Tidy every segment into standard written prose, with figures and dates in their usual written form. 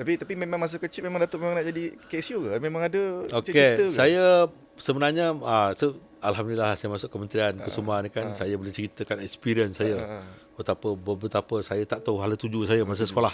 Tapi memang masa kecil memang Datuk memang nak jadi KSU ke? Memang ada Okey, cita-cita ke? saya sebenarnya alhamdulillah saya masuk Kementerian Kesuma ni kan, saya boleh ceritakan experience saya. Betapa saya tak tahu hala tuju saya masa sekolah.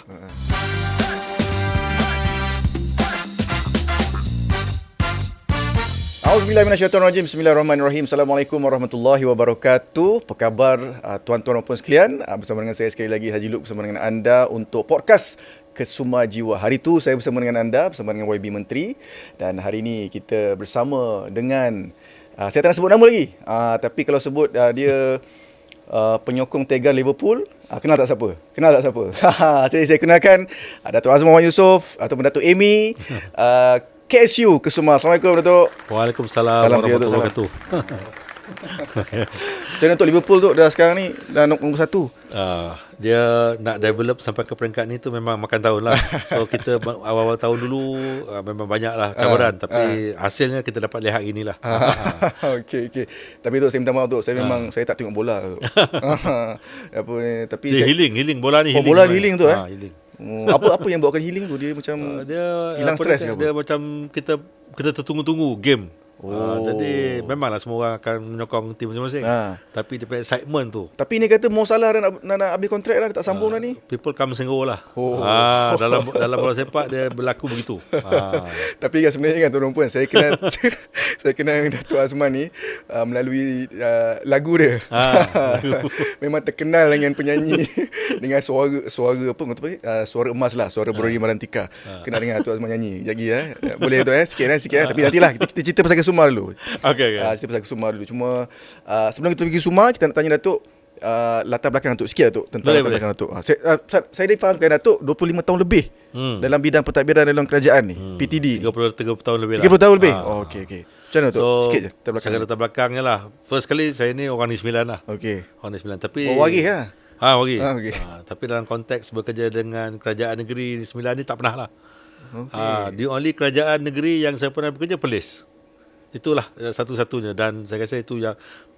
Auzubillahiminasyaitonirrajim. Bismillahirrahmanirrahim. Assalamualaikum warahmatullahi wabarakatuh. Apa khabar tuan-tuan dan puan sekalian? Bersama dengan saya sekali lagi Haji Luke bersama dengan anda untuk podcast Kesuma Jiwa. Hari tu saya bersama dengan anda, bersama dengan YB Menteri, dan hari ini kita bersama dengan saya tak nak sebut nama lagi. Tapi kalau sebut dia penyokong Tegan Liverpool, kenal tak siapa? Saya kenalkan Datuk Azman Muhammad Yusof ataupun Datuk Amy KSU Kesuma. Assalamualaikum Datuk. Waalaikumsalam warahmatullahi wabarakatuh. Macam mana Datuk Liverpool tu dah sekarang ni dah nombor 1? Dia nak develop sampai ke peringkat ni tu memang makan tahun lah. So kita awal-awal tahun dulu memang banyak lah cabaran, tapi hasilnya kita dapat lihat gini lah. Okey. Tapi tu saya minta maaf tu, saya memang saya tak tengok bola. Apa ni, tapi dia healing bola ni. Bola healing tu healing. Apa yang buatkan healing tu? Dia macam dia hilang stres ke apa? Dia macam kita tertunggu-tunggu game. Jadi memanglah semua orang akan menyokong tim masing-masing. Tapi dia punya excitement tu. Tapi ni kata Mo Salah nak habis kontrak dah, dia tak sambung dah ni. People come and go lah. Dalam bola sepak dia berlaku begitu. Tapi kan sebenarnya kan tuan-tuan puan, saya kenal saya kenal Datuk Azman ni melalui lagu dia. Memang terkenal dengan penyanyi dengan suara apa suara emas lah, suara Brody Marantika. Kenal dengan Datuk Azman nyanyi. Lagi boleh tu sikit. Tapi nantilah kita cerita pasal Kesuma dulu. Okey. Cerita pasal Kesuma dulu. Cuma sebelum kita pergi Kesuma, kita nak tanya Datuk latar belakang Datuk sikit, Datuk, tentang latar belakang Datuk. Saya difahamkan Datuk 25 tahun lebih dalam bidang pentadbiran dalam kerajaan ni, PTD. 30 tahun lebih lah. 30 tahun lebih. Okey. Macam mana Datuk? Sikit je latar belakang. Latar belakangnya lah. First kali saya ni orang Negeri Sembilan lah. Okey. Orang Negeri Sembilan, tapi Waris lah. Waris. Okey. Tapi dalam konteks bekerja dengan kerajaan negeri Sembilan ni tak pernah lah. The only kerajaan negeri yang saya pernah bekerja Perlis. Itulah satu-satunya, dan saya rasa itu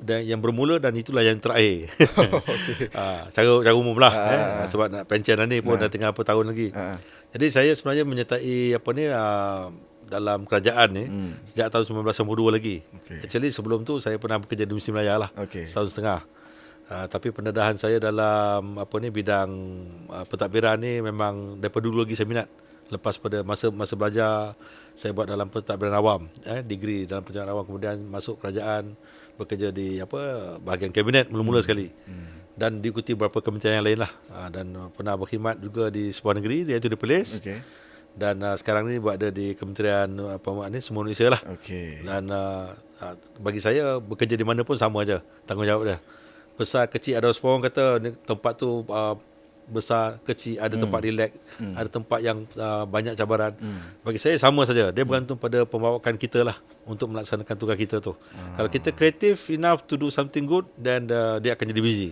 yang bermula dan itulah yang terakhir. Cara umum lah. Sebab nak pensiun ni pun dah tinggal apa tahun lagi. Jadi saya sebenarnya menyertai dalam kerajaan ni sejak tahun 1992 lagi. Actually sebelum tu saya pernah bekerja di Mesti Melaya lah, setahun setengah. Tapi pendedahan saya dalam bidang pentadbiran ni memang daripada dulu lagi saya minat. Lepas pada masa belajar, saya buat dalam pentadbiran awam, degree dalam pentadbiran awam, kemudian masuk kerajaan, bekerja di bahagian kabinet mula-mula sekali. Dan diikuti beberapa kementerian yang lain lah. Dan pernah berkhidmat juga di sebuah negeri, iaitu di Perlis. Dan sekarang ni berada di Kementerian Semua Manusia lah. Dan bagi saya bekerja di mana pun sama aja tanggungjawab dia. Besar kecil, ada orang kata tempat tu besar kecil, ada tempat relax, ada tempat yang banyak cabaran. Bagi saya sama saja. Dia bergantung pada pembawakan kita lah untuk melaksanakan tugas kita tu. Kalau kita creative enough to do something good, then dia akan jadi busy.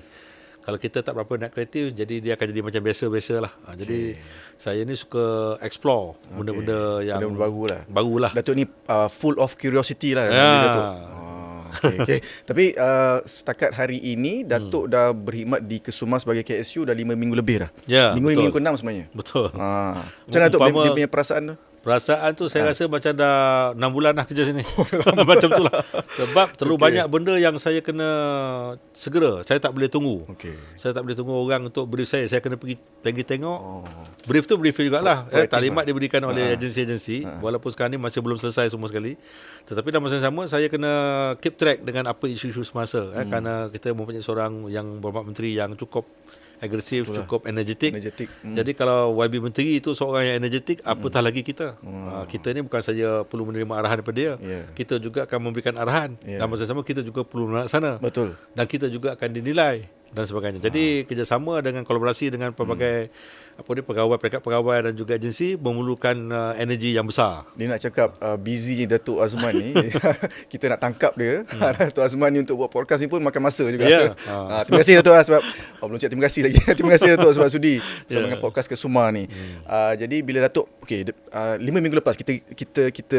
Kalau kita tak berapa nak kreatif, jadi dia akan jadi macam biasa-biasa lah. Jadi saya ni suka explore benda-benda yang barulah. Datuk ni full of curiosity lah. Datuk. Okay. Tapi setakat hari ini Datuk dah berkhidmat di Kesuma sebagai KSU dah 5 minggu lebih dah. Minggu ke-6 sebenarnya. Betul. Macam mana Datuk dia punya perasaan tu? Perasaan tu saya rasa macam dah 6 bulan dah kerja sini. Macam tu lah. Sebab terlalu banyak benda yang saya kena segera. Saya tak boleh tunggu. Saya tak boleh tunggu orang untuk brief saya. Saya kena pergi tengok. Brief tu brief jugalah. Taklimat diberikan oleh agensi-agensi. Walaupun sekarang ni masih belum selesai semua sekali. Tetapi dalam masa yang sama, saya kena keep track dengan apa isu-isu semasa. Kerana kita mempunyai seorang yang berhormat menteri yang cukup agresif, cukup energetik. Jadi kalau YB Menteri itu seorang yang energetik, apatah lagi kita. Kita ni bukan saja perlu menerima arahan daripada dia, kita juga akan memberikan arahan. Dan masa sama kita juga perlu melaksana. Betul. Dan kita juga akan dinilai dan sebagainya. Jadi kerjasama dengan kolaborasi dengan pelbagai peringkat pegawai dan juga agensi memerlukan energi yang besar. Dia nak cakap busy Datuk Azman ni kita nak tangkap dia. Datuk Azman ni untuk buat podcast ni pun makan masa juga. Terima kasih Datuk sebab belum cakap terima kasih lagi. Terima kasih Datuk sebab sudi bersama dengan podcast Kesuma ni. Jadi bila Datuk 5 minggu lepas kita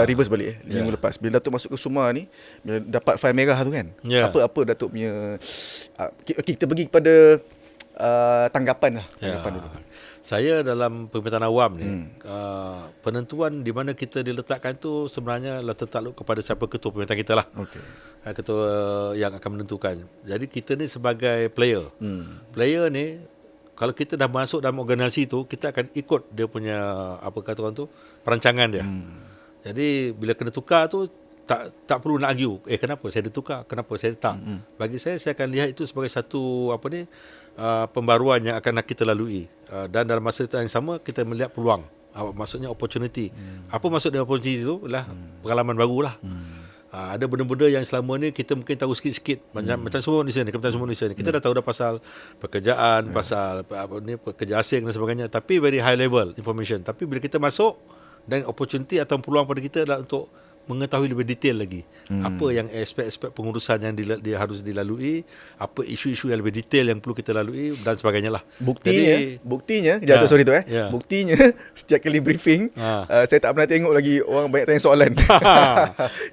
reverse balik 5 minggu lepas bila Datuk masuk Kesuma ni, bila dapat fail merah tu kan, apa Datuk punya kita pergi kepada tanggapan lah. Tanggapan dulu. Saya dalam pemerintahan awam ni, penentuan di mana kita diletakkan tu sebenarnya lah tertakluk kepada siapa ketua pemerintahan kita lah. Okey. Ketua yang akan menentukan. Jadi kita ni sebagai player. Player ni, kalau kita dah masuk dalam organisasi tu, kita akan ikut dia punya, apa kata orang tu, perancangan dia. Jadi bila kena tukar tu, tak perlu nak argue. Kenapa saya ditukar? Kenapa saya tak? Bagi saya akan lihat itu sebagai satu pembaruan yang akan kita lalui. Dan dalam masa yang sama kita melihat peluang. Maksudnya opportunity. Apa maksud dengan opportunity itu? Adalah pengalaman barulah. Ada benda-benda yang selama ni kita mungkin tahu sikit-sikit. Macam semua Malaysia ni, kebetulan semua Malaysia ni. Kita dah tahu dah pasal pekerjaan, pasal pekerja asing dan sebagainya. Tapi very high level information. Tapi bila kita masuk, dan opportunity atau peluang pada kita adalah untuk mengetahui lebih detail lagi apa yang aspek-aspek pengurusan yang dia harus dilalui, apa isu-isu yang lebih detail yang perlu kita lalui dan sebagainya lah. Buktinya buktinya setiap kali briefing saya tak pernah tengok lagi orang banyak tanya soalan.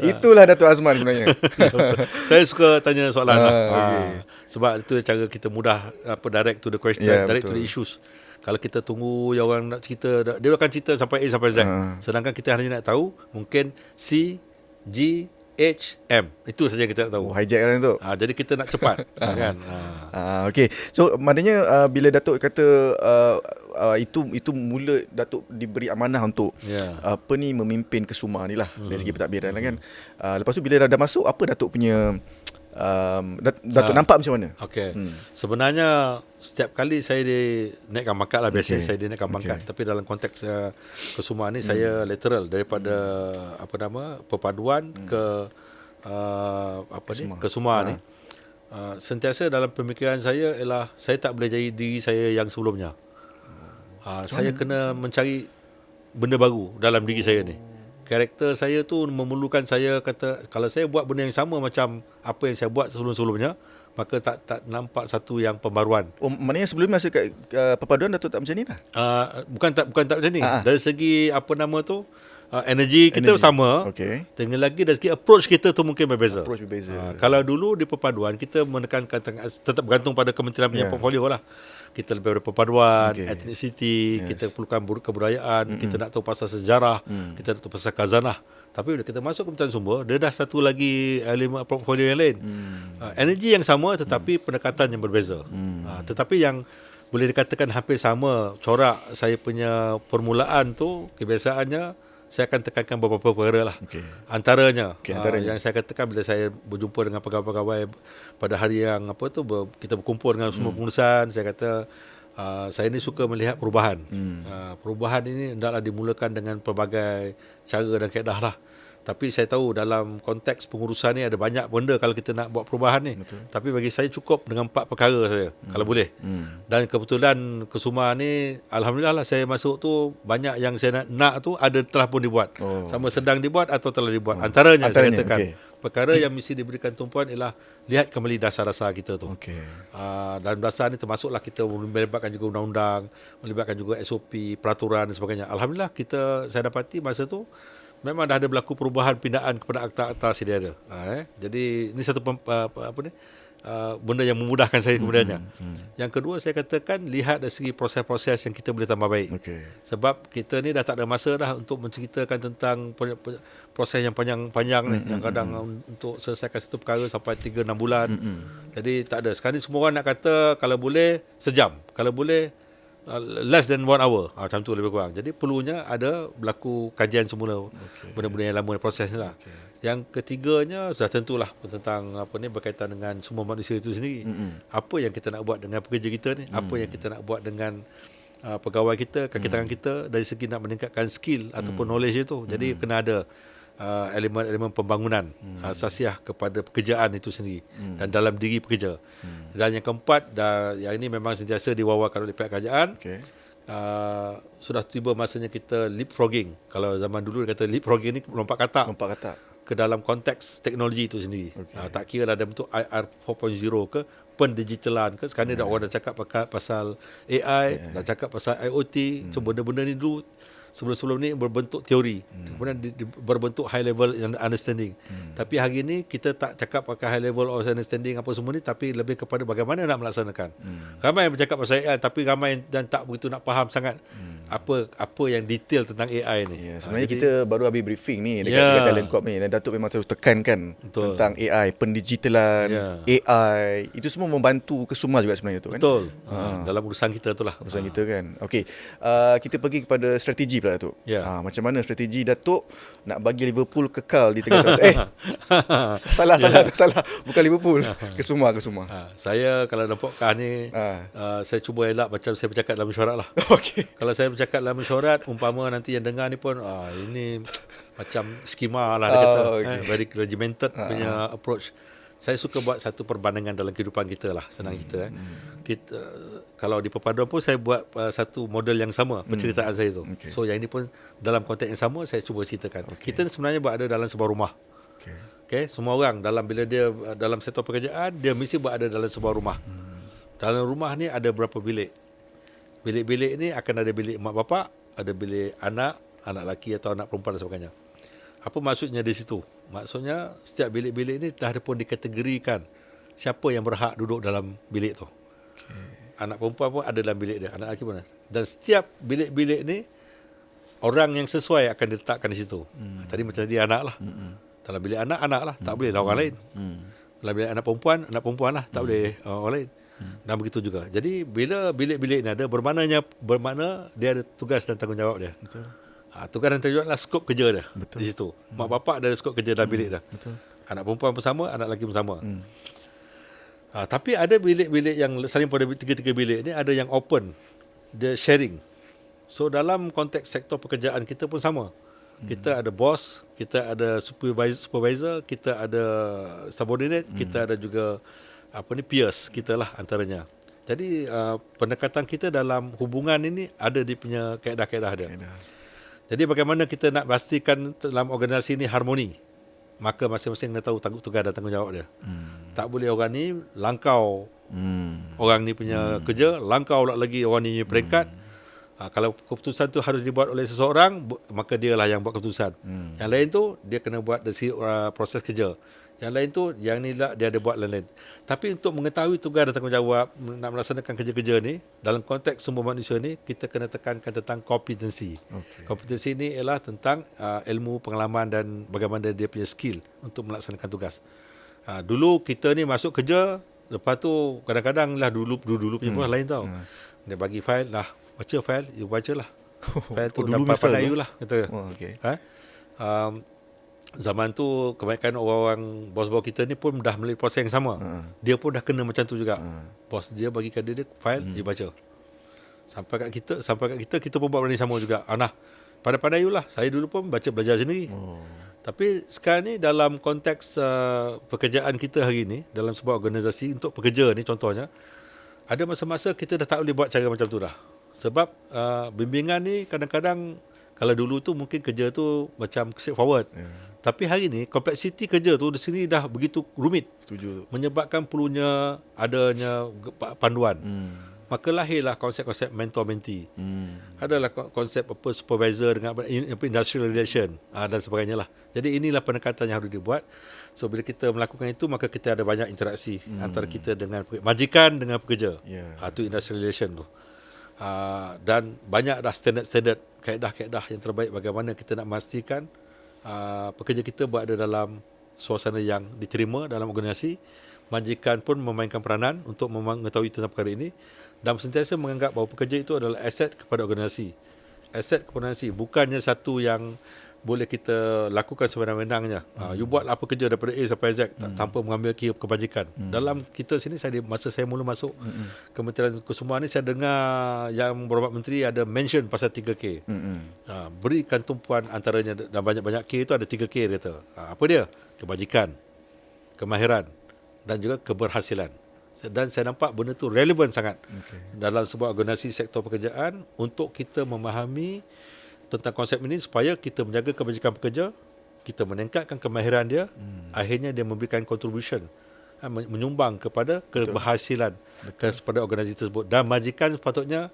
Itulah Dato' Azman sebenarnya. Saya suka tanya soalan okay. Sebab itu cara kita mudah direct to the question, direct to the issues. Kalau kita tunggu yang orang nak cerita, dia akan cerita sampai A sampai Z. Sedangkan kita hanya nak tahu mungkin C, G, H, M. Itu saja kita nak tahu. Hijack kan tu. Jadi kita nak cepat. Kan? Okay. So maknanya bila Datuk kata itu mula Datuk diberi amanah untuk memimpin Kesuma ni lah dari segi pentadbiran lah kan. Lepas tu bila dah masuk, apa Datuk punya Datuk nampak macam mana? Okey. Sebenarnya setiap kali saya naikkan pangkat lah, biasanya saya dinaikkan pangkat. Tapi dalam konteks Kesuma ni saya lateral daripada perpaduan ke Kesuma ni. Sentiasa dalam pemikiran saya ialah saya tak boleh jadi diri saya yang sebelumnya. Saya kena mencari benda baru dalam diri saya ni. Karakter saya tu memerlukan saya kata, kalau saya buat benda yang sama macam apa yang saya buat sebelum-sebelumnya, maka tak nampak satu yang pembaruan. Maknanya sebelum masa kat perpaduan Datuk tak macam ni lah? Bukan tak macam ni. Dari segi energi kita sama. Okay. Tinggal lagi dari segi approach kita tu mungkin berbeza. Kalau dulu di perpaduan kita menekankan tetap bergantung pada kementerian punya portfolio lah. Kita lebih pada perpaduan, ethnicity, kita perlukan kebudayaan, kita nak tahu pasal sejarah, kita nak tahu pasal khazanah. Tapi bila kita masuk Kementerian Sumber, dia dah satu lagi elemen portfolio yang lain. Energi yang sama tetapi pendekatan yang berbeza. Tetapi yang boleh dikatakan hampir sama corak saya punya permulaan tu, kebiasaannya saya akan tekankan beberapa perkara lah. Antaranya yang saya katakan bila saya berjumpa dengan pegawai-pegawai pada hari yang kita berkumpul dengan semua pengurusan, saya kata saya ni suka melihat perubahan. Perubahan ini hendaklah dimulakan dengan pelbagai cara dan kaedah lah. Tapi saya tahu dalam konteks pengurusan ni ada banyak benda kalau kita nak buat perubahan ni. Betul. Tapi bagi saya cukup dengan 4 perkara saja kalau boleh. Dan kebetulan Kesuma ni alhamdulillah lah saya masuk tu banyak yang saya nak tu telah pun dibuat. Sama sedang dibuat atau telah dibuat. Antaranya saya katakan perkara yang mesti diberikan tumpuan ialah lihat kembali dasar-dasar kita tu. Dalam dasar ni termasuklah kita melibatkan juga undang-undang, melibatkan juga SOP, peraturan dan sebagainya. Alhamdulillah saya dapati masa tu memang dah ada berlaku perubahan pindaan kepada akta-akta sedia ada. Jadi ini satu benda yang memudahkan saya kemudiannya. Yang kedua saya katakan lihat dari segi proses-proses yang kita boleh tambah baik. Sebab kita ni dah tak ada masa dah untuk menceritakan tentang proses yang panjang-panjang ni yang kadang untuk selesaikan satu perkara sampai 3-6 bulan. Jadi tak ada. Sekarang ni semua orang nak kata kalau boleh sejam, kalau boleh less than 1 hour. Macam tu lebih kurang. Jadi perlunya ada berlaku kajian semula benda-benda yang lama proses ni lah. Yang ketiganya sudah tentulah tentang berkaitan dengan semua manusia itu sendiri. Apa yang kita nak buat dengan pekerja kita ni, apa yang kita nak buat dengan pegawai kita, kaki tangan kita dari segi nak meningkatkan skill ataupun knowledge itu. Jadi kena ada elemen-elemen pembangunan asasiah kepada pekerjaan itu sendiri dan dalam diri pekerja. Dan yang keempat, yang ini memang sentiasa diwawakan oleh pihak kerajaan. Sudah tiba masanya kita leapfrogging. Kalau zaman dulu dia kata leapfrogging ni lompat katak ke dalam konteks teknologi itu sendiri. Tak kira lah ada bentuk IR 4.0 ke pendigitalan. Sekarang ni dah orang dah cakap pasal AI, dah cakap pasal IoT. So benda-benda ni dulu sebelum-sebelum ni berbentuk teori, kemudian berbentuk high level understanding. Tapi hari ni kita tak cakap pakai high level of understanding apa semua ni, tapi lebih kepada bagaimana nak melaksanakan. Ramai yang bercakap pasal AI, tapi ramai dan tak begitu nak faham sangat apa yang detail tentang AI ni. Sebenarnya kita baru habis briefing ni dekat Talent Corp ni, dan Datuk memang terus tekankan tentang AI, pendigitalan, AI, itu semua membantu Kesuma juga sebenarnya tu kan. Betul. Dalam urusan kita tu lah. Urusan kita kan. Okey, kita pergi kepada strategi pula Datuk. Macam mana strategi Datuk nak bagi Liverpool kekal di Tengah Tengah? Salah. Bukan Liverpool. Kesuma. Saya kalau dalam podcast ni saya cuba elak macam saya bercakap dalam mesyuarat lah. Okey. Kalau saya bercakap dalam mesyuarat, umpama nanti yang dengar ni pun ini macam skema lah dia kata. Very regimented punya approach. Saya suka buat satu perbandingan dalam kehidupan kita lah, senang kita. Kita kalau di perpaduan pun saya buat satu model yang sama penceritaan saya tu. So yang ini pun dalam konteks yang sama saya cuba ceritakan. Kita sebenarnya berada dalam sebuah rumah. Okay, semua orang bila dia dalam sektor pekerjaan, dia mesti berada dalam sebuah rumah. Dalam rumah ni ada berapa bilik? Bilik-bilik ni akan ada bilik mak bapak, ada bilik anak lelaki atau anak perempuan dan sebagainya. Apa maksudnya di situ? Maksudnya setiap bilik-bilik ni dah pun dikategorikan siapa yang berhak duduk dalam bilik tu. Anak perempuan pun ada dalam bilik dia, anak lelaki pun ada. Dan setiap bilik-bilik ni orang yang sesuai akan diletakkan di situ. Tadi macam tadi anak lah. Dalam bilik anak lah, tak boleh lah orang lain. Dalam bilik anak perempuan lah, tak boleh orang lain. Dan begitu juga. Jadi bila bilik-bilik ni ada, bermakna dia ada tugas dan tanggungjawab dia. Betul. Tugas dan tanggungjawab lah skop kerja dia. Betul. Di situ. Mak bapak ada skop kerja dalam bilik dia. Betul. Anak perempuan pun sama, anak lelaki pun sama. Tapi ada bilik-bilik yang saling pada tiga-tiga bilik ni ada yang open, dia sharing. So dalam konteks sektor pekerjaan kita pun sama. Kita ada bos, kita ada supervisor, kita ada subordinate, kita ada juga peers kita lah antaranya. Jadi pendekatan kita dalam hubungan ini ada di punya kaedah-kaedah dia. Jadi bagaimana kita nak pastikan dalam organisasi ini harmoni? Maka masing-masing kena tahu tugas dan tanggungjawab dia. Tak boleh orang ni langkau orang ni punya kerja, langkau lagi orang ni punya peringkat. Kalau keputusan tu harus dibuat oleh seseorang, maka dialah yang buat keputusan. Yang lain tu dia kena buat dari proses kerja. Yang lain tu, yang ni lah dia ada buat lain-lain. Tapi untuk mengetahui tugas dan tanggungjawab nak melaksanakan kerja-kerja ni, dalam konteks sumber manusia ni, kita kena tekankan tentang kompetensi. Kompetensi ni ialah tentang ilmu, pengalaman dan bagaimana dia punya skill untuk melaksanakan tugas. Dulu kita ni masuk kerja, lepas tu kadang-kadang lah dulu punya bos lain tau. Dia bagi file, baca file, you baca lah. File tu dapat pandai you lah. Kata. Zaman tu kebanyakan orang-orang bos-bos kita ni pun dah melalui proses yang sama. Dia pun dah kena macam tu juga. Bos dia bagikan dia file, dia baca. Sampai kat kita pun buat benda sama juga. Pandai-pandai you lah. Saya dulu pun belajar sendiri. Tapi sekarang ni dalam konteks pekerjaan kita hari ni, dalam sebuah organisasi untuk pekerja ni contohnya, ada masa-masa kita dah tak boleh buat cara macam tu dah. Sebab bimbingan ni kadang-kadang kalau dulu tu mungkin kerja tu macam straightforward. Tapi hari ni kompleksiti kerja tu di sini dah begitu rumit. Setuju. Menyebabkan perlunya adanya panduan. Maka lahirlah konsep-konsep mentor-mentee. Adalah konsep supervisor dengan industrial relation dan sebagainya lah. Jadi inilah pendekatan yang harus dibuat. So bila kita melakukan itu, maka kita ada banyak interaksi antara kita dengan majikan dengan pekerja. Itu industrial relation tu. Dan banyak dah standard-standard, kaedah-kaedah yang terbaik bagaimana kita nak memastikan pekerja kita berada dalam suasana yang diterima dalam organisasi. Majikan pun memainkan peranan untuk mengetahui tentang perkara ini dan sentiasa menganggap bahawa pekerja itu adalah aset kepada organisasi. Aset kepada organisasi, bukannya satu yang boleh kita lakukan sewenang-wenangnya. You buat apa kerja daripada A sampai Z tanpa mengambil kira kebajikan. Dalam kita sini, masa saya mula masuk Kementerian Kesuma ni, saya dengar yang beberapa menteri ada mention pasal 3K. Berikan tumpuan antaranya, dan banyak-banyak K itu ada 3K dia kata. Apa dia? Kebajikan, kemahiran dan juga keberhasilan. Dan saya nampak benda tu relevan sangat dalam sebuah organisasi sektor pekerjaan untuk kita memahami tentang konsep ini supaya kita menjaga kebajikan pekerja, kita meningkatkan kemahiran dia, akhirnya dia memberikan contribution menyumbang kepada keberhasilan kepada organisasi tersebut, dan majikan sepatutnya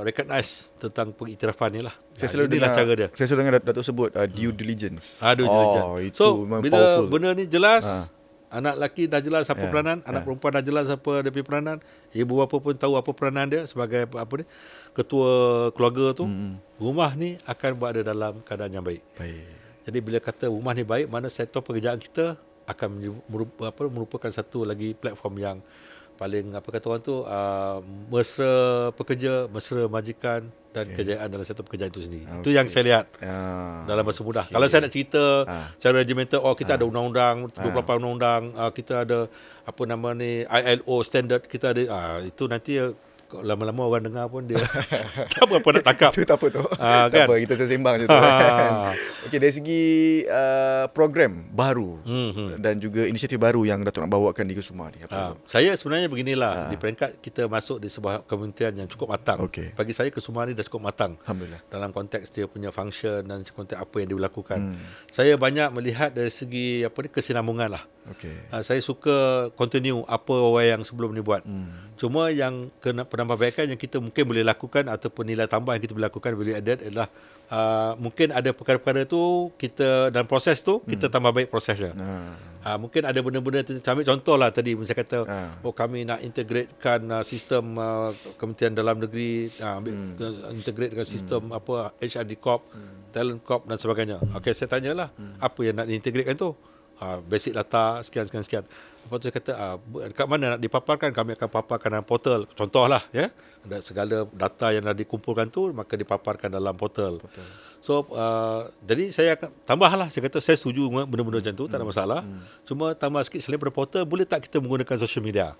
recognize tentang pengiktirafan ni lah. Saya selalu inilah dengar, cara dia. saya selalu dengar Datuk sebut due diligence. Due diligence. Itu So memang bila powerful. benda ni jelas, anak lelaki dah jelas apa peranan, anak Ya. perempuan dah jelas apa dia punya peranan, ibu bapa pun tahu apa peranan dia sebagai apa ni, ketua keluarga tu, rumah ni akan berada dalam keadaan yang baik. Baik. Jadi bila kata rumah ni baik, mana sektor pekerjaan kita akan merupakan satu lagi platform yang paling apa kata orang tu, mesra pekerja, mesra majikan dan kejayaan dalam sektor pekerjaan itu sendiri. Itu yang saya lihat dalam bahasa mudah. Kalau saya nak cerita cara regimental, kita ada undang-undang 28 undang-undang, kita ada apa nama ni ILO standard, kita ada itu nanti lama-lama orang dengar pun dia tak berapa nak tangkap. Itu tak apa tu. Tak kan? apa, kita sembang je tu. Kan? Okey, dari segi program baru dan juga inisiatif baru yang Datuk nak bawakan di Kesuma ni, apa tu? Saya sebenarnya beginilah, di peringkat kita masuk di sebuah kementerian yang cukup matang. Okey. Bagi saya Kesuma ni dah cukup matang. Alhamdulillah. Dalam konteks dia punya function dan konteks apa yang dilakukan. Saya banyak melihat dari segi apa ni, kesinambungan lah. Okey. Saya suka continue apa orang yang sebelum ni buat. Cuma yang kena penambahbaikan yang kita mungkin boleh lakukan ataupun nilai tambah yang kita boleh lakukan, value added adalah mungkin ada perkara-perkara tu kita dalam proses tu kita tambah baik prosesnya. Mungkin ada benda-benda ambil contoh lah tadi saya kata kami nak integratekan sistem Kementerian Dalam Negeri, integrate dengan sistem apa HRD Corp, Talent Corp dan sebagainya. Okey, saya tanyalah apa yang nak diintegratekan tu. Basic data sekian. Lepas tu saya kata kat mana nak dipaparkan, kami akan paparkan dalam portal. Contohlah ya, ada segala data yang dah dikumpulkan tu maka dipaparkan dalam portal. So jadi saya akan tambahlah, saya kata saya setuju benda-benda macam tu, tak ada masalah. Cuma tambah sikit, selain daripada portal, boleh tak kita menggunakan social media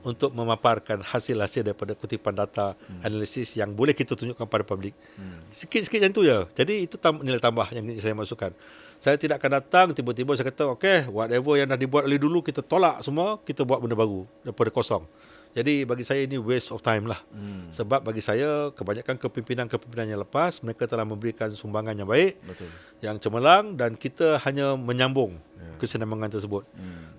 untuk memaparkan hasil-hasil daripada kutipan data analisis yang boleh kita tunjukkan pada publik. Sikit-sikit macam tu je. Jadi itu nilai tambah yang saya masukkan. Saya tidak akan datang tiba-tiba saya kata whatever yang dah dibuat oleh dulu kita tolak semua, kita buat benda baru daripada kosong. Jadi bagi saya ini waste of time lah. Sebab bagi saya kebanyakan kepimpinan yang lepas mereka telah memberikan sumbangan yang baik, Betul. yang cemerlang, dan kita hanya menyambung kesinambungan tersebut.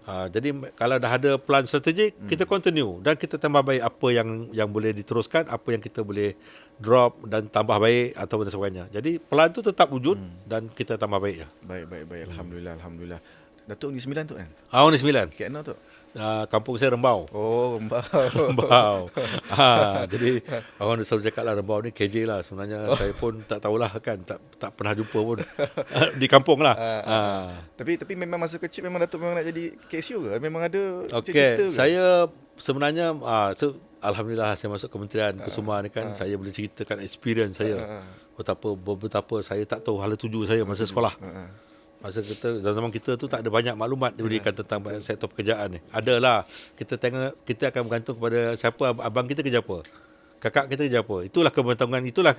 Jadi kalau dah ada plan strategik, kita continue dan kita tambah baik apa yang boleh diteruskan, apa yang kita boleh drop dan tambah baik atau dan sebagainya. Jadi plan tu tetap wujud dan kita tambah baik je. Baik. Alhamdulillah. Datuk Negeri Sembilan tu kan? Negeri Sembilan. Kat mana tu? Kampung saya Rembau. Rembau. Rembau. Jadi orang selalu cakap lah Rembau ni KJ lah. Sebenarnya saya pun tak tahulah kan, tak pernah jumpa pun di kampung lah. Tapi memang masa kecil memang Datuk memang nak jadi KSU ke? Memang ada Okey, cita-cita ke? saya sebenarnya alhamdulillah saya masuk Kementerian Kesuma ni kan, saya boleh ceritakan experience saya. Betapa saya tak tahu hala tuju saya masa sekolah. Masa zaman kita tu tak ada banyak maklumat diberikan tentang sektor pekerjaan ni. Adalah kita akan bergantung kepada siapa abang kita kerja apa, kakak kita kerja apa. Itulah keberuntungan, itulah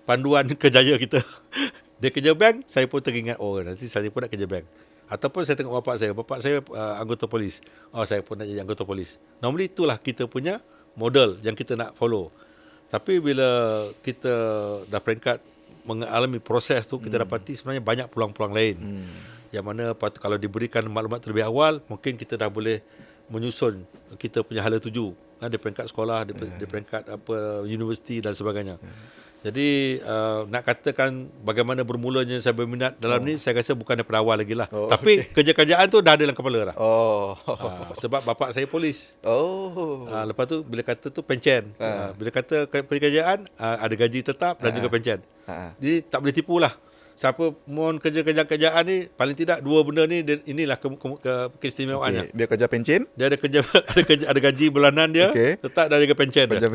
panduan kerjaya kita. Dia kerja bank, saya pun teringat nanti saya pun nak kerja bank. Ataupun saya tengok bapak saya anggota polis. Saya pun nak jadi anggota polis. Normally itulah kita punya model yang kita nak follow. Tapi bila kita dah peringkat mengalami proses tu, kita dapati sebenarnya banyak peluang-peluang lain. Yang mana kalau diberikan maklumat terlebih awal, mungkin kita dah boleh menyusun kita punya hala tuju di peringkat sekolah, di peringkat universiti dan sebagainya. Jadi nak katakan bagaimana bermulanya saya berminat dalam ni, saya rasa bukan daripada awal lagi lah. Tapi kerja-kerjaan tu dah ada dalam kepala dah. Sebab bapak saya polis. Lepas tu bila kata tu pencen. Bila kata pekerjaan ada gaji tetap dan juga pencen. Jadi tak boleh tipu lah. Siapa mohon kerja-kerjaan ni, paling tidak dua benda ni, inilah keistimewaannya. Dia kerja pencen, dia ada ada gaji bulanan dia, tetap ada juga pencen dia.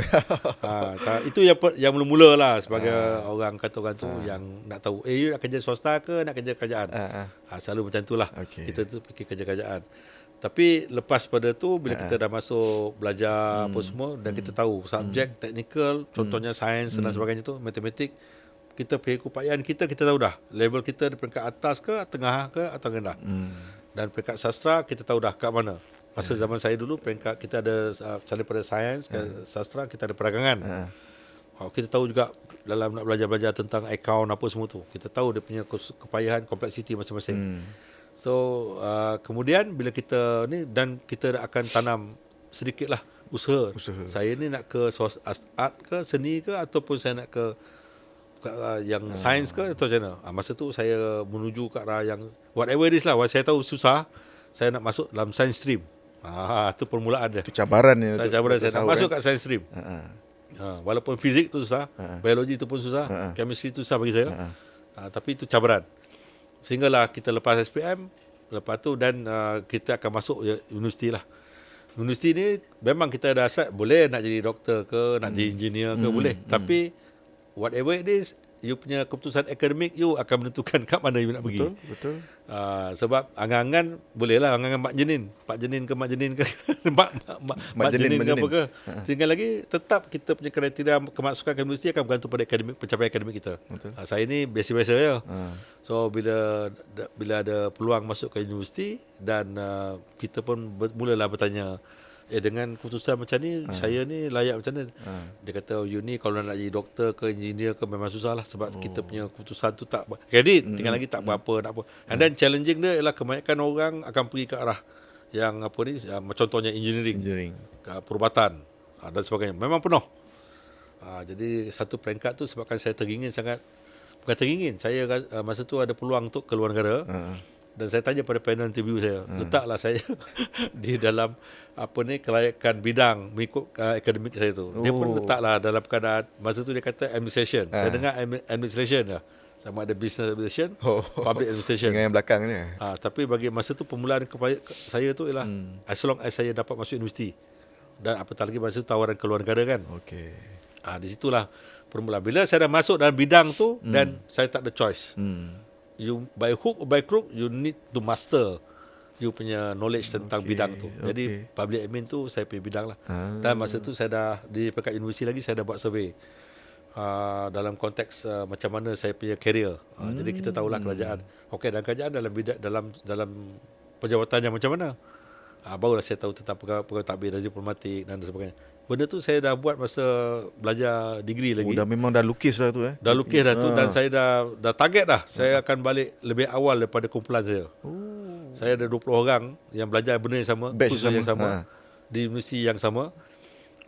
Itu yang mula-mula lah sebagai orang kata orang tu yang nak tahu, you nak kerja swasta ke nak kerja kerajaan. Selalu macam itulah. Kita tu fikir kerja kerajaan. Tapi lepas pada tu bila kita dah masuk belajar apa semua dan kita tahu subjek teknikal, contohnya sains dan sebagainya tu, matematik, kita pergi keupayaan kita tahu dah level kita di peringkat atas ke, tengah ke atau rendah. Dan peringkat sastra kita tahu dah kat mana. Masa zaman saya dulu peringkat kita ada selain pada sains, sastra kita ada perdagangan. Kita tahu juga dalam nak belajar tentang akaun apa semua tu, kita tahu dia punya kepayahan, kompleksiti masing-masing. So kemudian bila kita ni, dan kita akan tanam sedikitlah usaha. Saya ni nak ke art ke, seni ke, ataupun saya nak ke yang sains ke, atau macam mana. Masa tu saya menuju ke arah yang whatever it is lah. Saya tahu susah, saya nak masuk dalam science stream. Itu permulaan dia. Itu cabaran ya. Cabaran saya nak masuk kat science stream. Walaupun fizik tu susah, biologi tu pun susah, chemistry tu susah bagi saya. Tapi itu cabaran. Sehinggalah kita lepas SPM, lepas tu dan kita akan masuk universiti lah. Universiti ni memang kita ada asal boleh nak jadi doktor ke, nak jadi engineer ke, boleh. Tapi whatever it is, you punya keputusan akademik you akan menentukan kat mana you nak pergi. Betul. Sebab angan-angan boleh lah, angan-angan Pak Jenin ke Mak Jenin ke apa ke. Tinggal lagi tetap kita punya kriteria kemasukan ke universiti akan bergantung pada pencapaian akademik kita. Saya ni biasa-biasa je. So bila ada peluang masuk ke universiti dan kita pun mulalah bertanya, dengan keputusan macam ni, saya ni layak macam mana? Dia kata, you ni kalau nak jadi doktor ke engineer ke memang susah lah, sebab kita punya keputusan tu tak kredit, tinggal lagi tak berapa nak apa. And then challenging dia ialah kebanyakan orang akan pergi ke arah yang apa ni, contohnya engineering. Perubatan dan sebagainya. Memang penuh. Jadi satu peringkat tu sebabkan saya teringin sangat. Bukan teringin, saya masa tu ada peluang untuk ke luar negara. Dan saya tanya pada panel interview saya, letaklah saya di dalam kelayakan bidang mengikut akademik saya tu. Dia pun letaklah dalam keadaan, masa tu dia kata administration. Saya dengar administration lah. Sama ada business administration, public administration. Dengan yang belakang ni. Tapi bagi masa tu permulaan saya tu ialah as long as saya dapat masuk universiti. Dan apatah lagi masa tu tawaran ke luar negara kan. Di situlah permulaan. Bila saya dah masuk dalam bidang tu, dan saya tak ada choice. You by hook or by crook, you need to master you punya knowledge tentang bidang tu. Jadi public admin tu saya punya bidang lah. Dan masa tu saya dah di pekat universiti lagi, saya dah buat survey dalam konteks macam mana saya punya career. Jadi kita tahulah kerajaan. Dan kerajaan dalam bidang, dalam pejabatannya macam mana. Barulah saya tahu tentang pegawai takbir dan diplomatik dan sebagainya. Benda tu saya dah buat masa belajar degree lagi. Dah memang dah lukis dah tu Dah lukis dah tu, dan saya dah target dah. Saya akan balik lebih awal daripada kumpulan saya. Saya ada 20 orang yang belajar benda yang sama, batch yang sama, di universiti yang sama.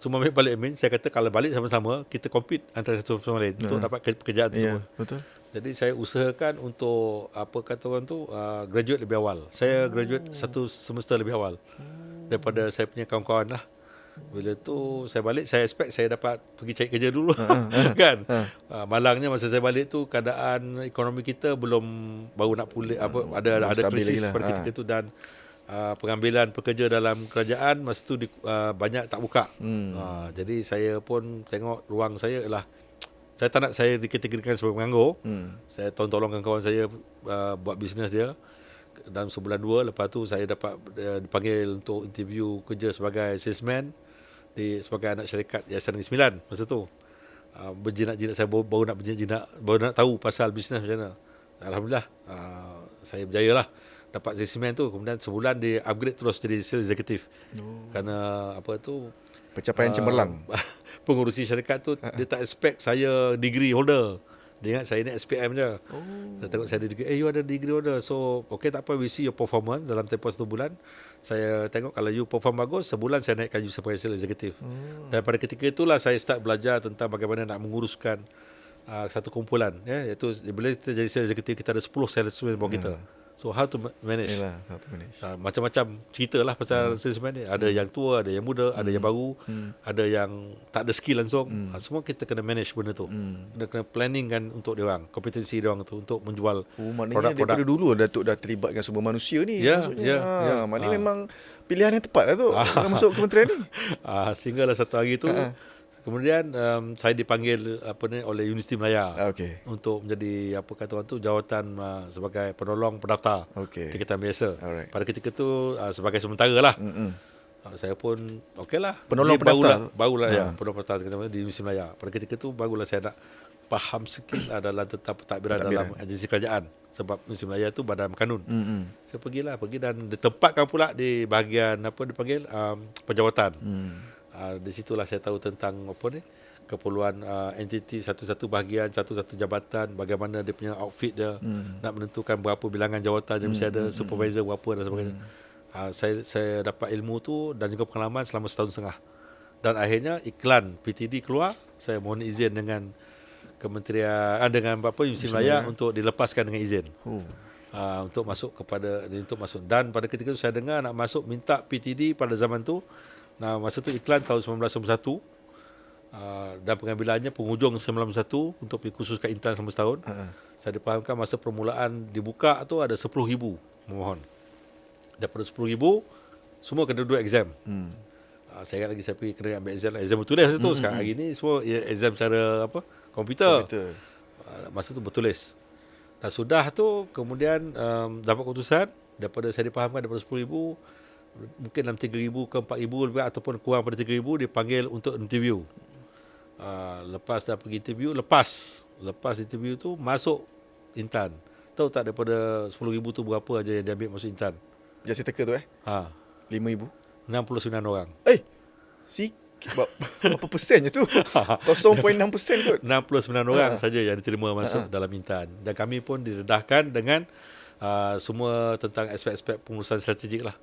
Semua ambil balik admin. Saya kata kalau balik sama-sama, kita compete antara satu sama lain untuk dapat pekerjaan tersebut. Betul. Jadi saya usahakan untuk apa kata orang tu, graduate lebih awal. Saya graduate satu semester lebih awal daripada saya punya kawan-kawan lah. Bila tu saya balik, saya expect saya dapat pergi cari kerja dulu kan. Malangnya masa saya balik tu keadaan ekonomi kita baru nak pulih, ada krisis pada ketika itu, dan pengambilan pekerja dalam kerajaan masa tu banyak tak buka. Jadi saya pun tengok ruang saya ialah saya tak nak saya dikategorikan sebagai penganggur. Saya tolong-tolongkan kawan saya buat bisnes dia. Dalam sebulan dua, lepas tu saya dapat dipanggil untuk interview kerja sebagai salesman sebagai anak syarikat Yayasan Negeri Sembilan masa tu. Berjinak-jinak saya baru nak tahu pasal bisnes macam mana. Alhamdulillah saya berjaya lah dapat salesman tu. Kemudian sebulan dia upgrade terus jadi sales executive. Kerana pencapaian cemerlang. Pengurusi syarikat tu dia tak expect saya degree holder. Dia ingat saya ni SPM je. Saya tengok saya ada degree. You ada degree holder. So tak apa, we see your performance dalam tempoh 1 bulan. Saya tengok kalau you perform bagus, sebulan saya naikkan you sebagai sales executive. Dan pada ketika itulah saya start belajar tentang bagaimana nak menguruskan satu kumpulan, iaitu bila kita jadi sales executive, kita ada 10 salesman bawah kita. So how to manage. Macam-macam cerita lah pasal salesman ni. Ada yang tua, ada yang muda, ada yang baru, ada yang tak ada skill langsung. Semua kita kena manage benda tu. Kena planning kan untuk dia orang, kompetensi dia orang tu untuk menjual maknanya daripada dulu Datuk dah terlibatkan sumber manusia ni. Maknanya memang pilihan yang tepat lah tu masuk kementerian ni. Sehinggalah satu hari tu kemudian saya dipanggil oleh Universiti Melaya untuk menjadi jawatan sebagai penolong pendaftar tingkatan biasa. Pada ketika itu sebagai sementara lah. Saya pun lah. Penolong pendaftar barulah penolong pendaftar di Universiti Melaya. Pada ketika itu barulah saya nak faham sikit dalam tentang pentadbiran dalam agensi kerajaan, sebab Universiti Melaya tu badan kanun. Saya pergi dan ditempatkan pula di bahagian dipanggil penjawatan. Di situlah saya tahu tentang keperluan entiti satu-satu bahagian, satu-satu jabatan, bagaimana dia punya outfit dia, nak menentukan berapa bilangan jawatan yang mesti ada, supervisor berapa dan sebagainya. Saya dapat ilmu tu dan juga pengalaman selama 1.5 tahun. Dan akhirnya iklan PTD keluar, saya mohon izin dengan Kementerian dengan Universiti Malaya untuk dilepaskan dengan izin. Untuk masuk dan pada ketika itu saya dengar nak masuk minta PTD pada zaman tu. Nah, masa tu iklan tahun 1991. Dan pengambilannya penghujung 1991 untuk pergi kursus kat Intan selama setahun. Saya dipahamkan masa permulaan dibuka tu ada 10,000 memohon. Daripada 10,000 semua kena duduk exam. Saya ingat lagi saya pergi kena ambil exam bertulis masa tu. Sekarang hari ni semua exam secara komputer. Masa tu bertulis. Dan sudah tu kemudian dapat keputusan daripada saya dipahamkan daripada 10,000 mungkin dalam 3,000 ke 4,000 lebih ataupun kurang pada 3,000 dipanggil untuk interview. Lepas dah pergi interview, lepas interview tu masuk Intan. Tahu tak daripada 10,000 tu berapa aja yang diambil masuk Intan? Jasa teka tu 5,000. 69 orang. Berapa persen je tu? 0.6% kot. 69 orang saja yang diterima masuk dalam Intan. Dan kami pun didedahkan dengan semua tentang aspek-aspek pengurusan strategik lah.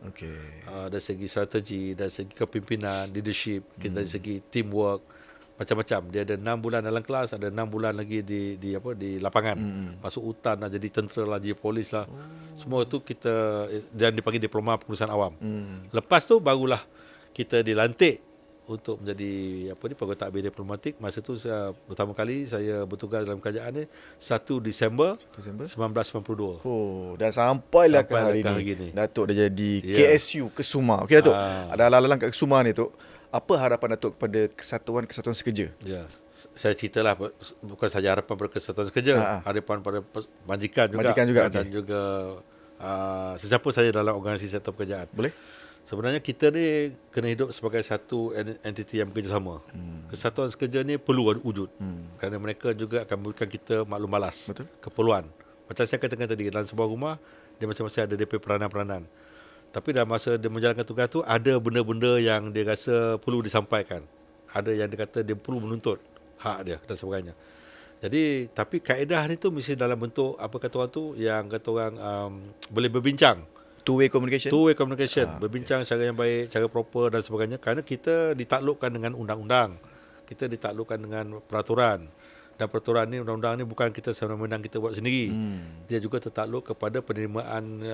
Dari segi strategi, dari segi kepimpinan, leadership, dari segi teamwork, macam-macam. Dia ada 6 bulan dalam kelas, ada 6 bulan lagi di lapangan. Masuk hutan lah, jadi tentera lah, jadi polis lah. Semua tu kita dan dipanggil diploma pengurusan awam. Lepas tu barulah kita dilantik untuk menjadi pegawai takbir diplomatik. Masa tu pertama kali saya bertugas dalam kerajaan ni 1 Disember 1992. Dan sampailah ke hari ni. Datuk dah jadi KSU Kesuma. Okey Datuk, ada lalang kat Kesuma ni Tok. Apa harapan Datuk kepada kesatuan sekerja? Ya. Saya ceritalah bukan saja harapan pada kesatuan sekerja, harapan pada majikan juga dan juga sesiapa saja dalam organisasi sektor pekerjaan. Boleh? Sebenarnya kita ni kena hidup sebagai satu entiti yang bekerjasama. Kesatuan sekerja ni perlu wujud. Kerana mereka juga akan memberikan kita maklum balas. Betul. Keperluan. Macam saya katakan tadi, dalam sebuah rumah, dia masing-masing ada DP peranan-peranan. Tapi dalam masa dia menjalankan tugas tu, ada benda-benda yang dia rasa perlu disampaikan. Ada yang dia kata dia perlu menuntut hak dia dan sebagainya. Jadi, tapi kaedah ni tu mesti dalam bentuk, apa kata orang tu, yang kata orang boleh berbincang. Two-way communication. Berbincang secara yang baik, cara proper dan sebagainya. Kerana kita ditaklukkan dengan undang-undang. Kita ditaklukkan dengan peraturan. Dan peraturan ni, undang-undang ni bukan kita sewenang-wenang kita buat sendiri. Dia juga tertakluk kepada penerimaan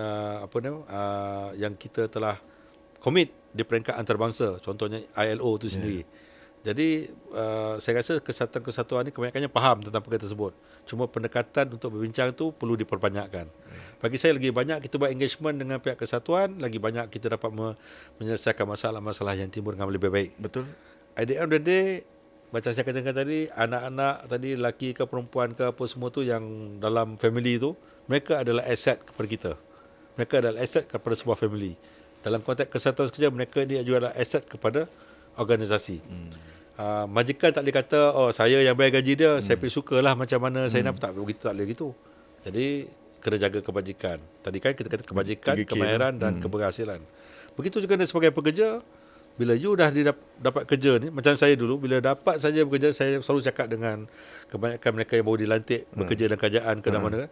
yang kita telah komit di peringkat antarabangsa. Contohnya ILO tu sendiri. Jadi saya rasa kesatuan-kesatuan ni kebanyakannya faham tentang perkara tersebut. Cuma pendekatan untuk berbincang tu perlu diperbanyakkan. Bagi saya lagi banyak kita buat engagement dengan pihak kesatuan, lagi banyak kita dapat menyelesaikan masalah-masalah yang timbul dengan lebih baik. Betul. At the end of the day, macam saya katakan tadi, anak-anak tadi, lelaki ke perempuan ke apa semua tu yang dalam family tu, mereka adalah aset kepada kita. Mereka adalah aset kepada sebuah family. Dalam konteks kesatuan sekerja, mereka ni juga adalah aset kepada organisasi. Majikan tak boleh kata, saya yang bayar gaji dia, saya pergi sukalah macam mana saya nak, tak boleh gitu. Jadi kena jaga kebajikan. Tadi kan kita kata kebajikan, kemahiran dan keberhasilan. Begitu juga sebagai pekerja, bila you dah dapat kerja ni, macam saya dulu, bila dapat saja bekerja, saya selalu cakap dengan kebanyakan mereka yang baru dilantik bekerja dalam kerajaan ke mana kan,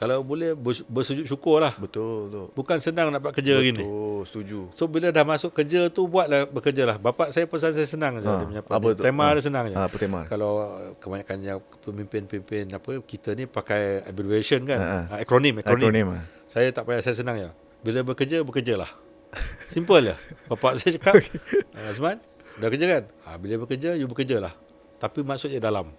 kalau boleh bersujud syukur lah. Betul tu. Bukan senang nak buat kerja hari ni. Betul, setuju. So bila dah masuk kerja tu, bekerja lah. Bapak saya pesan saya senang je. Dia punya tema dia senang je. Apa tema? Kalau kebanyakan yang pemimpin kita ni pakai abbreviation kan, akronim. Saya tak payah, saya senang je. Bila bekerjalah. Simple lah. Bapak saya cakap, Azman, dah kerja kan? Bila bekerja, you bekerjalah. Tapi maksudnya dalam.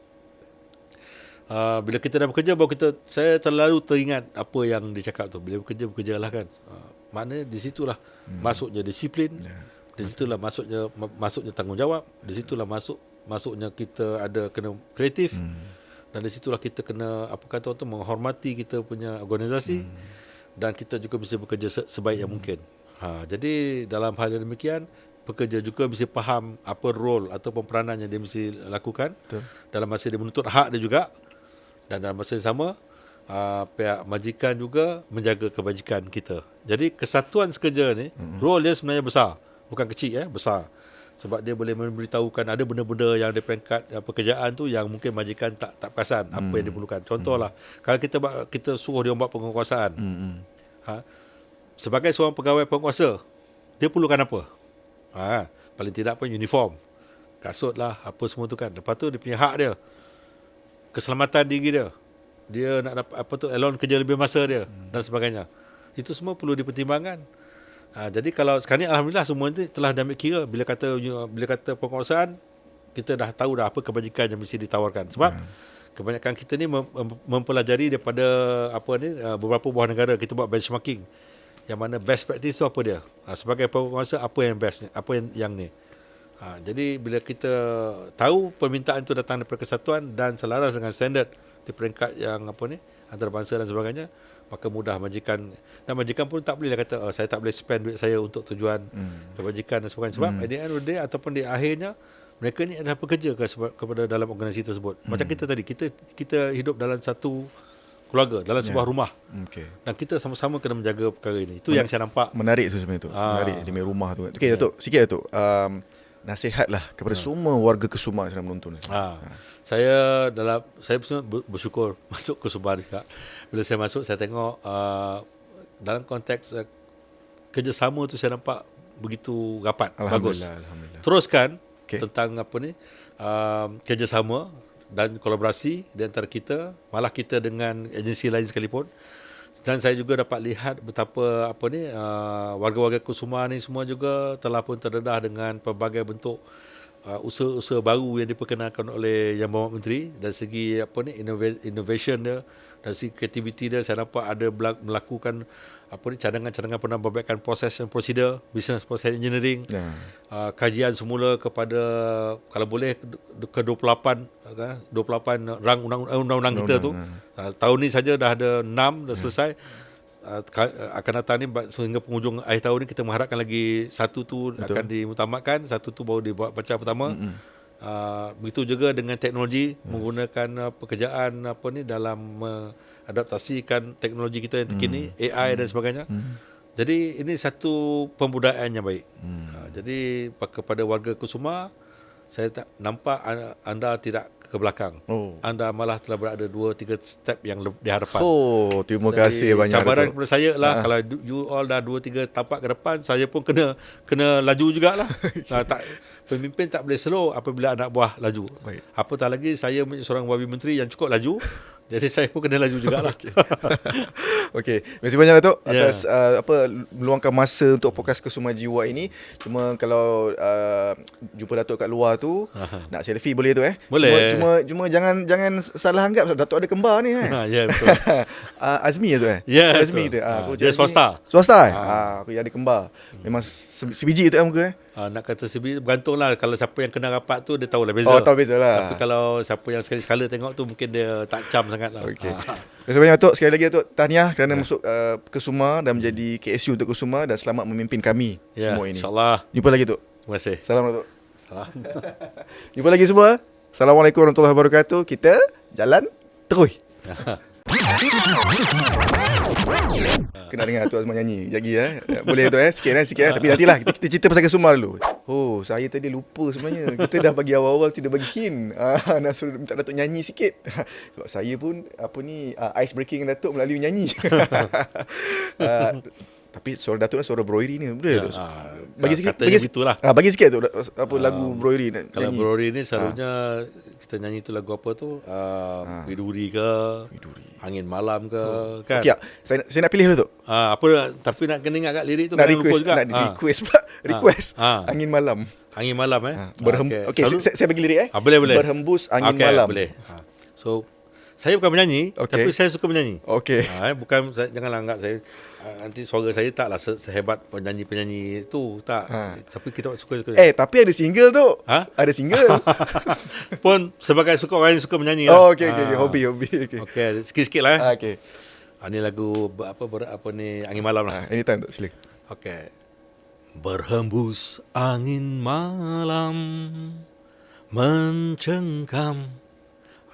Bila kita dah bekerja, saya terlalu teringat apa yang dia cakap tu. Bila bekerjalah kan. Maknanya di situlah masuknya disiplin. Di situlah masuknya tanggungjawab. Di situlah masuknya kita ada kena kreatif. Dan di situlah kita kena, apa kata orang tu, menghormati kita punya organisasi. Dan kita juga mesti bekerja sebaik yang mungkin. Jadi dalam hal yang demikian, pekerja juga mesti faham apa role atau peranan yang dia mesti lakukan. Betul. Dalam masa dia menuntut hak dia juga. Dan dalam masa yang sama, pihak majikan juga menjaga kebajikan kita. Jadi kesatuan sekerja ni, role dia sebenarnya besar. Bukan kecil, besar. Sebab dia boleh memberitahukan ada benda-benda yang di peringkat pekerjaan tu yang mungkin majikan tak perasan apa yang diperlukan. Contohlah, kalau kita suruh dia buat penguasaan. Sebagai seorang pegawai penguasa, dia perlukan apa? Paling tidak pun uniform, kasut lah, apa semua tu kan. Lepas tu dia punya hak dia, keselamatan diri dia nak dapat elon kerja lebih masa dia dan sebagainya. Itu semua perlu dipertimbangkan. Jadi kalau sekarang ni alhamdulillah semua itu telah diambil kira. Bila kata penguasaan, kita dah tahu dah apa kebajikan yang mesti ditawarkan. Sebab kebanyakan kita ni mempelajari daripada beberapa buah negara. Kita buat benchmarking, yang mana best practice tu apa dia. Sebagai penguasa, apa yang best, apa yang ni. Jadi bila kita tahu permintaan itu datang daripada kesatuan dan selaras dengan standard di peringkat yang antarabangsa dan sebagainya, maka mudah majikan. Dan majikan pun tak boleh kata saya tak boleh spend duit saya untuk tujuan kebajikan dan sebagainya. Sebab at the end of the day ataupun di akhirnya, mereka ni adalah pekerja kepada dalam organisasi tersebut. Macam kita tadi, kita hidup dalam satu keluarga, dalam sebuah rumah. Dan kita sama-sama kena menjaga perkara ini. Itu yang saya nampak. Menarik tu sebenarnya tu. Menarik di rumah tu. Okey Datuk, sikit Datuk. Nasihatlah kepada semua warga Kesuma yang sedang menonton. Saya bersyukur masuk Kesuma juga. Bila saya masuk, saya tengok dalam konteks kerjasama tu saya nampak begitu rapat, bagus. Alhamdulillah. Teruskan tentang kerjasama dan kolaborasi di antara kita, malah kita dengan agensi lain sekalipun. Dan saya juga dapat lihat betapa warga-warga Kusuma ni semua juga telah pun terdedah dengan pelbagai bentuk usaha-usaha baru yang diperkenalkan oleh Yang Berhormat Menteri. Dari segi innovation dia, dari segi kreativiti dia, saya nampak ada melakukan cadangan-cadangan penambahbaikan proses dan prosedur, business process engineering, kajian semula kepada kalau boleh ke 28 rang undang-undang kita tu. Tahun ni saja dah ada 6 dah selesai. Akan datang ni sehingga penghujung akhir tahun ni kita mengharapkan lagi satu tu akan dimutamatkan, satu tu baru dibuat baca pertama. Begitu juga dengan teknologi, menggunakan pekerjaan dalam mengadaptasikan teknologi kita yang terkini, AI dan sebagainya. Jadi ini satu pembudayaan yang baik. Jadi kepada warga Kusuma, saya tak nampak anda tidak ke belakang. Anda malah telah berada 2-3 step yang di hadapan. Terima kasih banyak. Cabaran kepada saya lah, kalau you all dah 2-3 tapak ke depan, saya pun kena laju jugalah. Pemimpin tak boleh slow apabila anak buah laju. Apatah lagi saya seorang wabi menteri yang cukup laju. Jadi saya pun kena laju jugalah. Okey. Terima kasih banyak Datuk atas meluangkan masa untuk podcast Kesuma Jiwa ini. Cuma kalau jumpa Datuk kat luar tu, nak selfie boleh tu Boleh. Cuma jangan salah anggap Datuk ada kembar ni Ya, betul. Azmi tu Ya, Azmi tu. Dia swasta. Aku ada kembar. Memang sebiji tu muka Nak kata sebiji bergantunglah. Kalau siapa yang kena rapat tu dia tahulah beza. Tahu beza lah. Tapi kalau siapa yang sekali-sekala tengok tu mungkin dia tak cam sangat lah. Okey. Terima kasih banyak Datuk. Sekali lagi Datuk, tahniah kerana masuk Kesuma dan menjadi KSU untuk Kesuma, dan selamat memimpin kami semua ini. InsyaAllah. Jumpa lagi Datuk. Terima kasih. Salam Datuk. Salam. Jumpa lagi semua. Assalamualaikum warahmatullahi wabarakatuh. Kita jalan terus. Kena dengar Datuk Azman nyanyi lagi Boleh tu sikit tapi nantilah kita cerita pasal Kesuma dulu. Saya tadi lupa sebenarnya. Kita dah bagi awal-awal tidak bagi hint. Nak suruh minta Datuk nyanyi sikit. Sebab saya pun ice breaking dengan Datuk melalui nyanyi. Tapi suara Datuk suara Broiri ni betul tak? Bagi sikit begitulah. Bagi sikit tu lagu Broiri nak kalau nyanyi. Broiri ni selalunya kita nyanyi tu lagu apa tu? Widuri ke? Angin Malam ke? Kan? Okey, saya nak pilih dulu tu. Tapi nak kena ingat kat lirik tu Nak jangan lupa juga. request pula. Request. Angin Malam. Angin Malam Okey, saya bagi lirik boleh. Berhembus angin malam. Boleh. So saya bukan menyanyi, tapi saya suka menyanyi. Okey. Bukan janganlah anggap saya nanti suara saya taklah sehebat penyanyi-penyanyi tu, tak. Tapi kita suka. Tapi ada single tu. Ada single. Pun sebagai orang yang suka menyanyi lah. Okey. Hobi. Okey, sikit-sikit lah. Okey. Ini lagu Angin Malam lah. Anytime tu, sila. Okey. Berhembus angin malam mencengkam.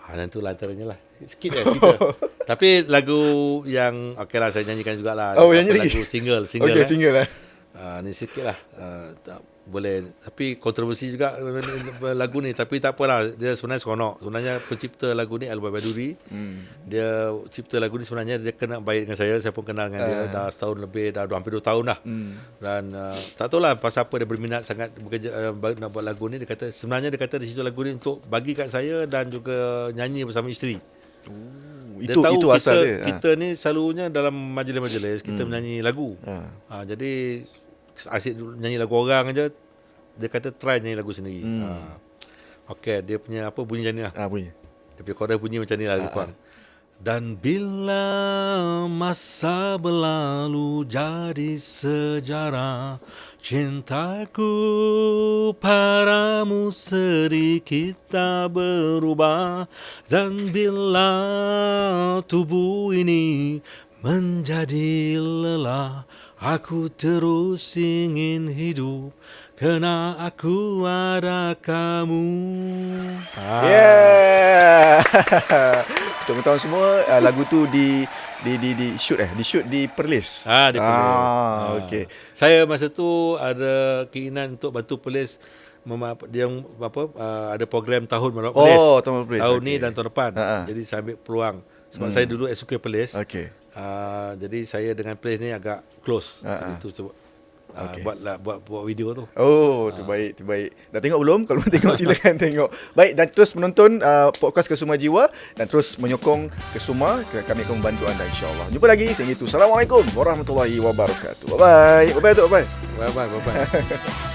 Dan tu antaranya lah. Sikit kita. Tapi lagu yang okey lah saya nyanyikan jugalah. Nyanyi lagi. Lagu single. Okey, single lah. Ni sikit lah. boleh. Tapi kontroversi juga lagu ni. Tapi tak apalah. Dia sebenarnya seronok. Sebenarnya pencipta lagu ni Alba Baduri. Dia cipta lagu ni sebenarnya dia kenal baik dengan saya. Saya pun kenal dengan dia dah setahun lebih, dah hampir 2 tahun dah. Dan tak tahulah pasal apa dia berminat sangat bekerja nak buat lagu ni. Sebenarnya dia kata di situ lagu ni untuk bagi kat saya dan juga nyanyi bersama isteri. Dia tahu itu asal dia. kita ni selalunya dalam majlis-majlis kita menyanyi lagu. Jadi asyik nyanyi lagu orang aja. Dia kata try nyanyi lagu sendiri. Okey, dia punya apa bunyi macam ni lah. Bunyi. Dia punya chorus bunyi macam ni lah lebih kurang. Dan bila masa berlalu jadi sejarah, cintaku padamu sedikit tak berubah. Dan bila tubuh ini menjadi lelah, aku terus ingin hidup kerana aku ada kamu. Yeah. Untuk tahu semua, lagu tu di shoot di Perlis. Di Perlis. Okey. Saya masa tu ada keinginan untuk bantu Perlis dia ada program tahun Melawat Perlis. Tahun Perlis. Tahun ni dan tahun depan. Jadi saya ambil peluang sebab saya dulu SUK Perlis. Okey. Jadi saya dengan Perlis ni agak close. Itu cuba buat video tu. Terbaik. Dah tengok belum? Kalau belum tengok silakan tengok. Baik, dan terus menonton podcast Kesuma Jiwa dan terus menyokong Kesuma. Kami akan membantu anda insya-Allah. Jumpa lagi. Sehingga itu. Assalamualaikum warahmatullahi wabarakatuh. Bye bye. Bye bye. Bye bye.